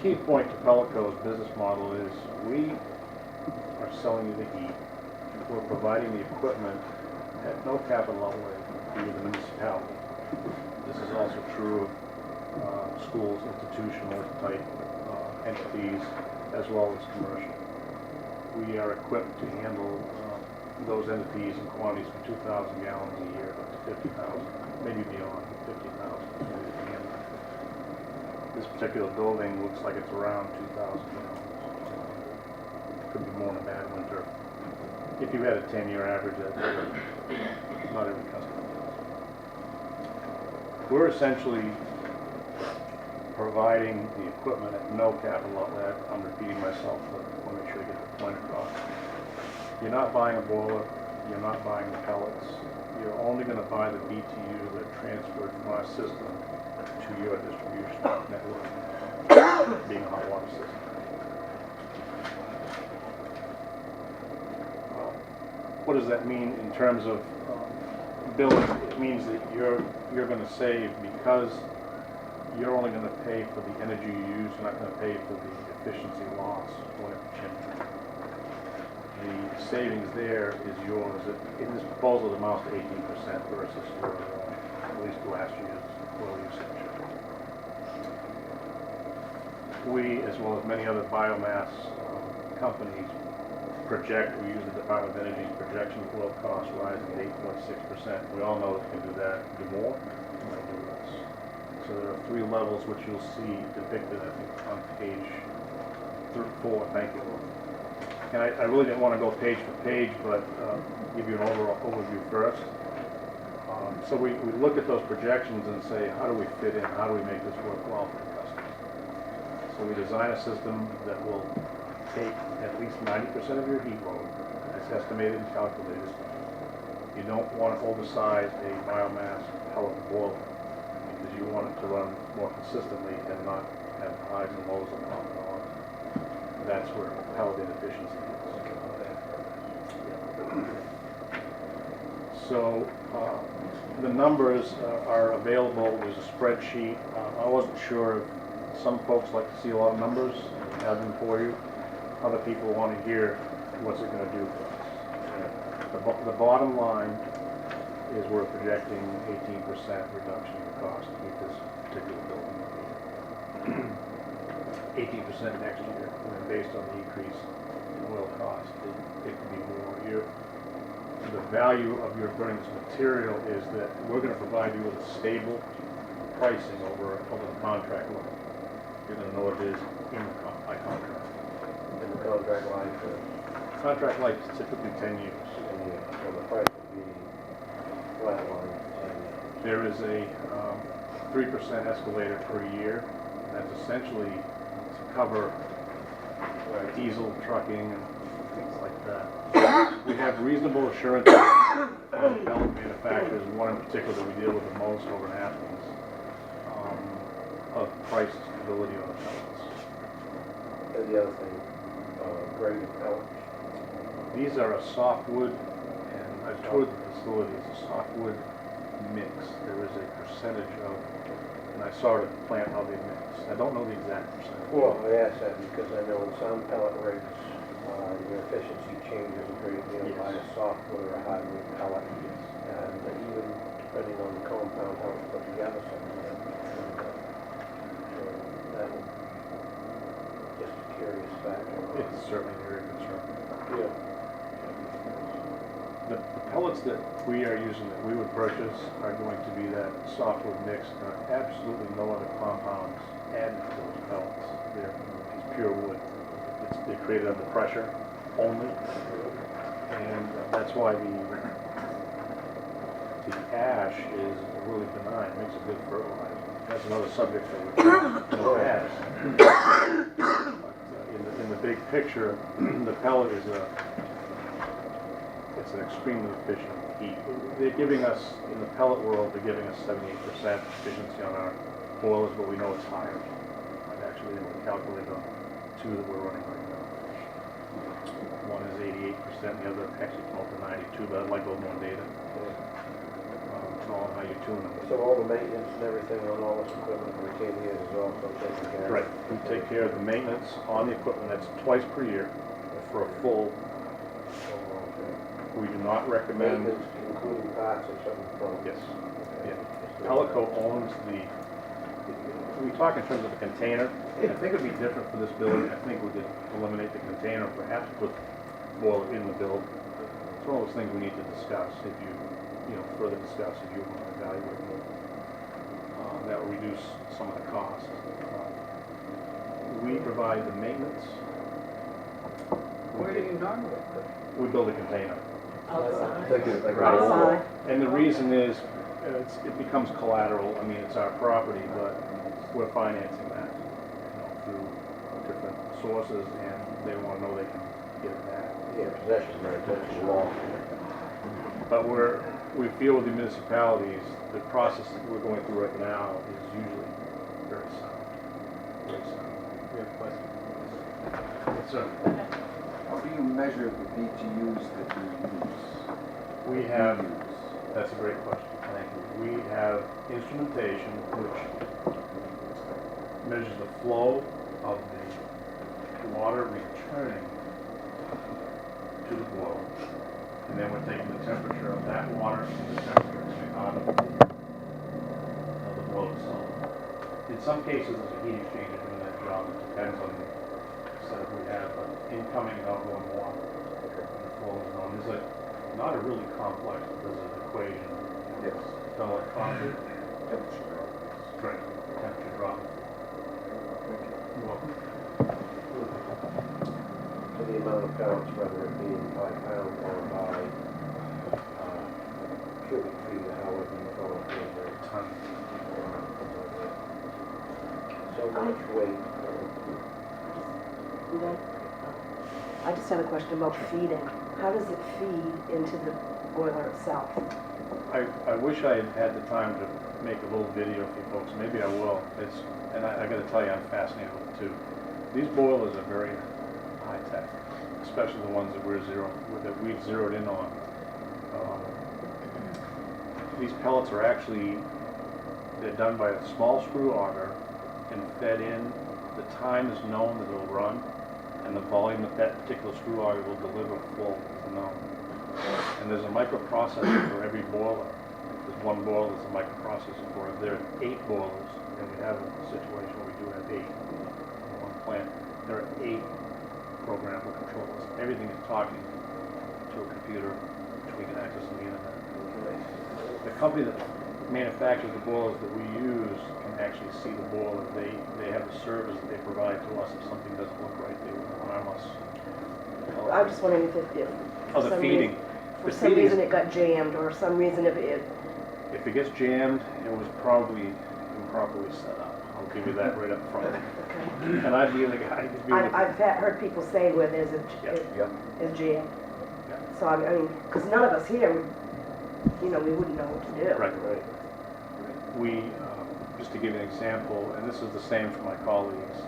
key point to Pellico's business model is we are selling you the heat. We're providing the equipment at no capital outlay to you, the municipality. This is also true of schools, institutional type entities, as well as commercial. We are equipped to handle those entities in quantities from 2,000 gallons a year up to 50,000, maybe beyond 50,000. This particular building looks like it's around 2,000 gallons. Could be more in a bad winter. If you had a 10-year average, not every customer does. We're essentially providing the equipment at no capital outlay. I'm repeating myself, but I want to make sure I get the point across. You're not buying a boiler. You're not buying the pellets. You're only going to buy the BTUs that are transferred from our system to your distribution network, being a hot water system. What does that mean in terms of billing? It means that you're going to save because you're only going to pay for the energy you use. You're not going to pay for the efficiency loss when it's changing. The savings there is yours. In this proposal, it amounts to 18% versus your, at least last year's oil usage. We, as well as many other biomass companies, project, we use the Department of Energy's projection of oil costs rising at 8.6%. We all know that we can do that, do more, and do less. So there are three levels which you'll see depicted, I think, on page 4. Thank you. And I really didn't want to go page for page, but give you an overall overview first. So we look at those projections and say, how do we fit in? How do we make this work well for the customers? So we design a system that will take at least 90% of your heat load. It's estimated and calculated. You don't want to oversize a biomass pellet boiler because you want it to run more consistently and not have highs and lows of power. That's where pellet inefficiency is. So the numbers are available. There's a spreadsheet. I wasn't sure if some folks like to see a lot of numbers. I have them for you. Other people want to hear what's it going to do for us. The bottom line is we're projecting 18% reduction in the cost to meet this particular building. 18% next year, and then based on the increase in oil cost, it could be more. The value of your burning this material is that we're going to provide you with a stable pricing over the contract life. You're going to know what it is by contract. And the contract life? Contract life is typically 10 years. So the price would be flat line. There is a 3% escalator per year. That's essentially to cover diesel, trucking, and things like that. We have reasonable assurances from pellet manufacturers, one in particular that we deal with the most over in Athens, of price stability on the pellets. And the other thing, grade of pellets? These are a softwood, and I've toured the facility. It's a softwood mix. There is a percentage of, and I saw it at the plant how they mix. I don't know the exact percentage. Well, I asked that because I know in some pellet rigs, your efficiency changes a great deal by a softwood or a hardwood pellet. And even depending on the compound, how it's put together sometimes. So that would just a curious factor. It's certainly very concerning. Yeah. The pellets that we are using, that we would purchase, are going to be that softwood mix. There are absolutely no other compounds added to those pellets. They're pure wood. They're created under pressure only, and that's why the ash is really benign. It makes a good fertilizer. That's another subject that we're no ash. But in the big picture, the pellet is it's an extremely efficient heat. They're giving us, in the pellet world, they're giving us 78% efficiency on our boilers, but we know it's higher. I've actually been able to calculate on 2 that we're running right now. One is 88%, the other actually came up to 92, but I'd like a little more data. all how you tune them. So all the maintenance and everything on all this equipment we came here is also taken care of? Right, we take care of the maintenance on the equipment, that's twice per year for a full, we do not recommend. Maintenance, including parts or something from? Yes, Okay. yeah. Pelico owns we talk in terms of the container. I think it'd be different for this building. I think we could eliminate the container, perhaps put boiler in the building. It's one of those things we need to discuss if you know, further discuss if you want to evaluate more. That will reduce some of the cost. We provide the maintenance. Where do you normally put it? We build a container. Outside? Like Right. outside. And the reason is, it becomes collateral. I mean, it's our property, but we're financing that, you know, through different sources, and they want to know they can get it back. Yeah, possession, right, that's the law. But we feel with the municipalities, the process that we're going through right now is usually very sound. Very sound. We have questions? Yes, sir. How do you measure the BTUs that you use? We have, that's a great question. Thank you. We have instrumentation which measures the flow of the water returning to the boiler. And then we're taking the temperature of that water and the temperature coming out of the boiler itself. In some cases, there's a heat exchanger doing that job. It depends on the setup we have, but incoming and outgoing water, the flow is known. There's not a really complex, there's an equation. Yes. It's done electronically. Temperature drop. Correct. Temperature drop. You're welcome. To the amount of pounds, whether it be in 5 pounds or by cubic feet, or however you call it, or Ton. so much weight. I just had a question about feeding. How does it feed into the boiler itself? I wish I had had the time to make a little video for you folks. Maybe I will. And I got to tell you, I'm fascinated with it too. These boilers are very high tech, especially the ones that we've zeroed in on. These pellets are actually, they're done by a small screw auger and fed in. The time is known that it'll run, and the volume that that particular screw auger will deliver full is known. And there's a microprocessor for every boiler. There's one boiler that's a microprocessor for it. There are 8 boilers, and we have a situation where we do have 8 in one plant. There are 8 programmable controllers. Everything is talking to a computer, which we can access on the internet. The company that manufactures the boilers that we use can actually see the boiler. They have a service that they provide to us. If something doesn't look right, they will alarm us. I'm just wondering if Oh, the feeding. for some reason it got jammed, or some reason if it, If it gets jammed, it was probably improperly set up. I'll give you that right up front. okay. And I'd be the guy who'd be the... I've heard people say where there's Yeah. is jammed. Yeah. So I mean, because none of us here, we wouldn't know what to do. Right. We, just to give you an example, and this is the same for my colleagues,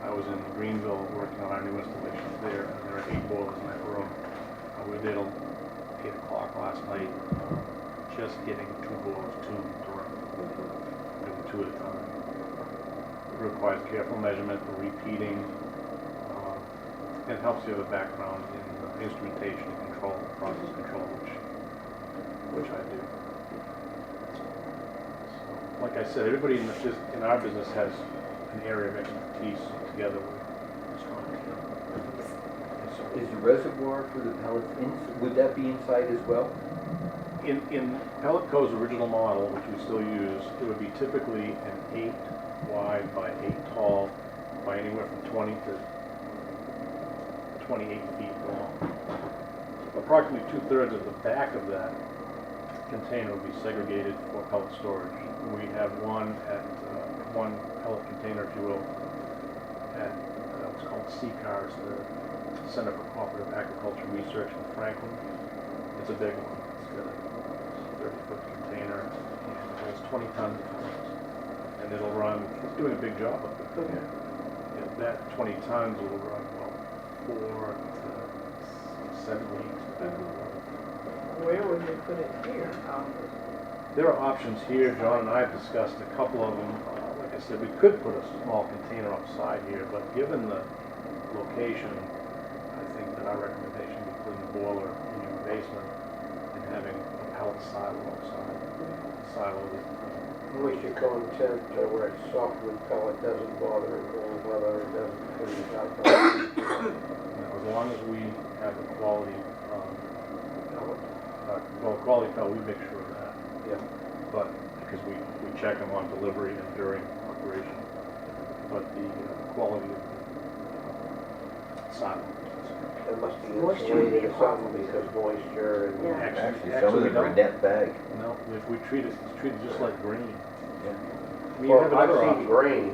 I was in Greenville working on our new installation there, and there are 8 boilers in that room. We were there till 8 o'clock last night, just getting 2 boilers tuned to run, doing 2 at a time. It requires careful measurement, repeating, and it helps you have a background in instrumentation and control, process control, which I do. So, like I said, everybody in our business has an area of expertise together with a strong team. Is the reservoir for the pellets, would that be inside as well? In Pelletco's original model, which we still use, it would be typically an 8 wide by 8 tall by anywhere from 20 to 28 feet long. Approximately 2/3 of the back of that container will be segregated for pellet storage. We have one pellet container, if you will, at what's called CCARS, the Center for Cooperative Agriculture Research in Franklin. It's a big one. It's got a 30-foot container, and it holds 20 tons of pellets. And it'll run, it's doing a big job of it. Okay. And that 20 tons will run, 4 to 7 weeks, depending on the weather. Where would you put it here? There are options here, John and I have discussed a couple of them. Like I said, we could put a small container outside here, but given the location, I think that our recommendation would be putting the boiler in your basement and having a pellet silo outside. Silo that, What's your content where it's softwood pellet doesn't bother in cold weather, it doesn't freeze out? as long as we have a quality, pellet, quality pellet, we make sure of that. Yeah. But, because we check them on delivery and during operation. But the quality of the silo. It must be Moisture would be insulated a or something problem. because moisture and. Yeah. Actually, Actually, some of we them are don't. net bag. No, if we treat it, it's treated just like grain. Yeah. I mean, you Well, have I've another seen option. grain,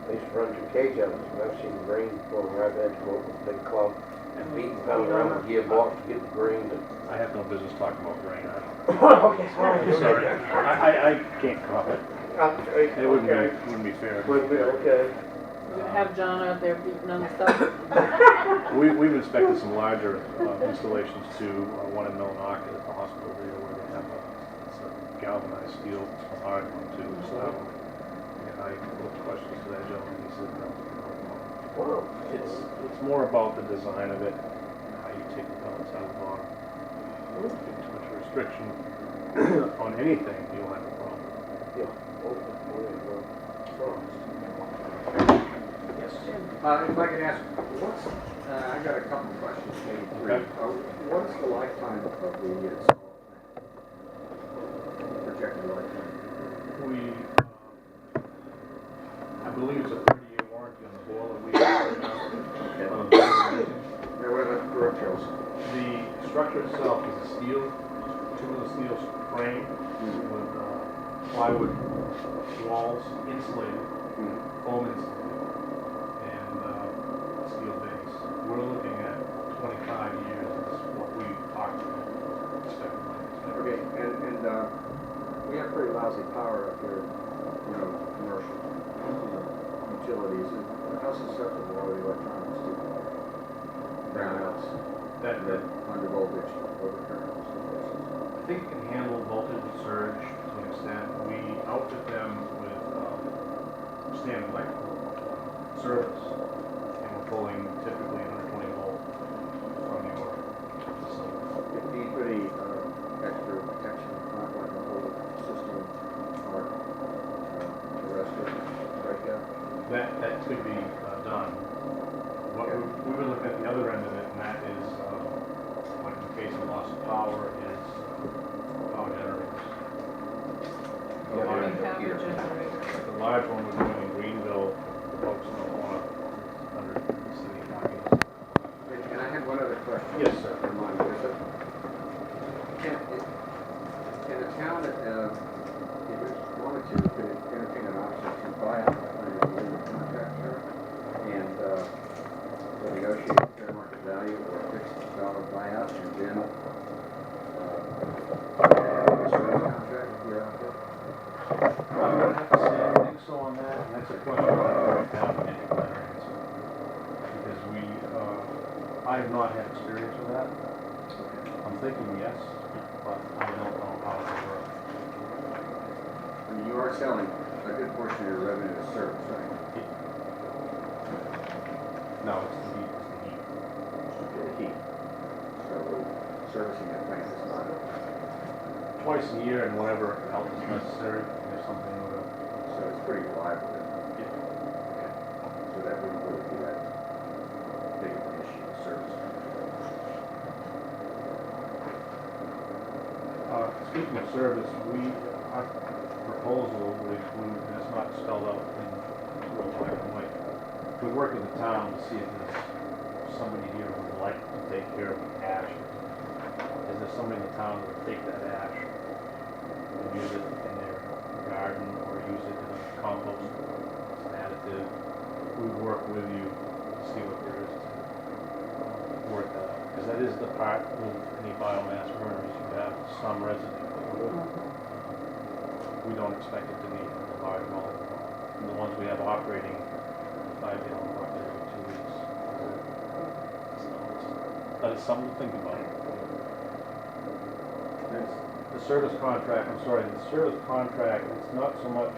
I used to run two cage ovens, and I've seen grain going right there to go with a big club and beat and pound around the gearbox to get the grain to. I have no business talking about grain. Okay, I'm sorry. I can't comment. It wouldn't be fair. Wouldn't be, okay. We're gonna have John out there beating on the stuff. We've inspected some larger installations too, one in Millinocket at the hospital there where they have it's a galvanized steel, it's a hard one too, so. And I put questions to that gentleman, he said, no. Wow. It's more about the design of it, how you take the pellets out of the bottom. If you give too much restriction on anything, you'll have a problem. Yeah. Yes. If I can ask, I got a couple of questions, maybe three. Okay. What is the lifetime of the install? Projected lifetime? We, I believe it's a 30-year warranty on the boiler we have right now. Now, what about the peripherals? The structure itself is a steel, two-wheel steel frame with plywood walls insulated, foam insulated, and steel base. We're looking at 25 years is what we talked about. Okay, and we have pretty lousy power up here, commercial utilities. And how susceptible are the electronics to brownouts, That under voltage, overcurrent, and so forth? I think it can handle voltage surge to an extent. We outfit them with standard electrical service, and we're pulling typically 120 volt from your facility. If you put any extra protection, not like the whole system or the rest of it, break out? That could be done. What we were looking at the other end of it, and that is, like in the case of loss of power, is power generators. The large- Power generator. The large one we're doing in Greenville, folks don't want under the city knocking us. And I had one other question. Yes, sir. Remind me, is it, can a town, if it wanted to, could it entertain an option to buy out a labor contractor and to negotiate fair market value or a fixed dollar buyout and then a service contract here out there? I would have to say, I think so on that, and that's a question I have to write down and get a better answer. Because I have not had experience with that. I'm thinking yes, but I don't know how it will work. I mean, you are selling a good portion of your revenue as service, right? No, it's the heat, it's the heat. Okay, the heat. So servicing that plant is not, Twice a year and whenever else is necessary, if something would have. so it's pretty reliable then. Okay. So that wouldn't really be that big of an issue, service. Speaking of service, our proposal would include, and it's not spelled out in real black and white, we work with the town to see if there's somebody here who would like to take care of the ash. Is there somebody in the town that would take that ash and use it in their garden or use it in a compost as an additive? We would work with you to see what there is to work that out. Because that is the part with any biomass burners, you have some residue. We don't expect it to be a large volume. And the ones we have operating, 5-gallon bucket every 2 weeks. But it's something to think about. The service contract, I'm sorry, the service contract, it's not so much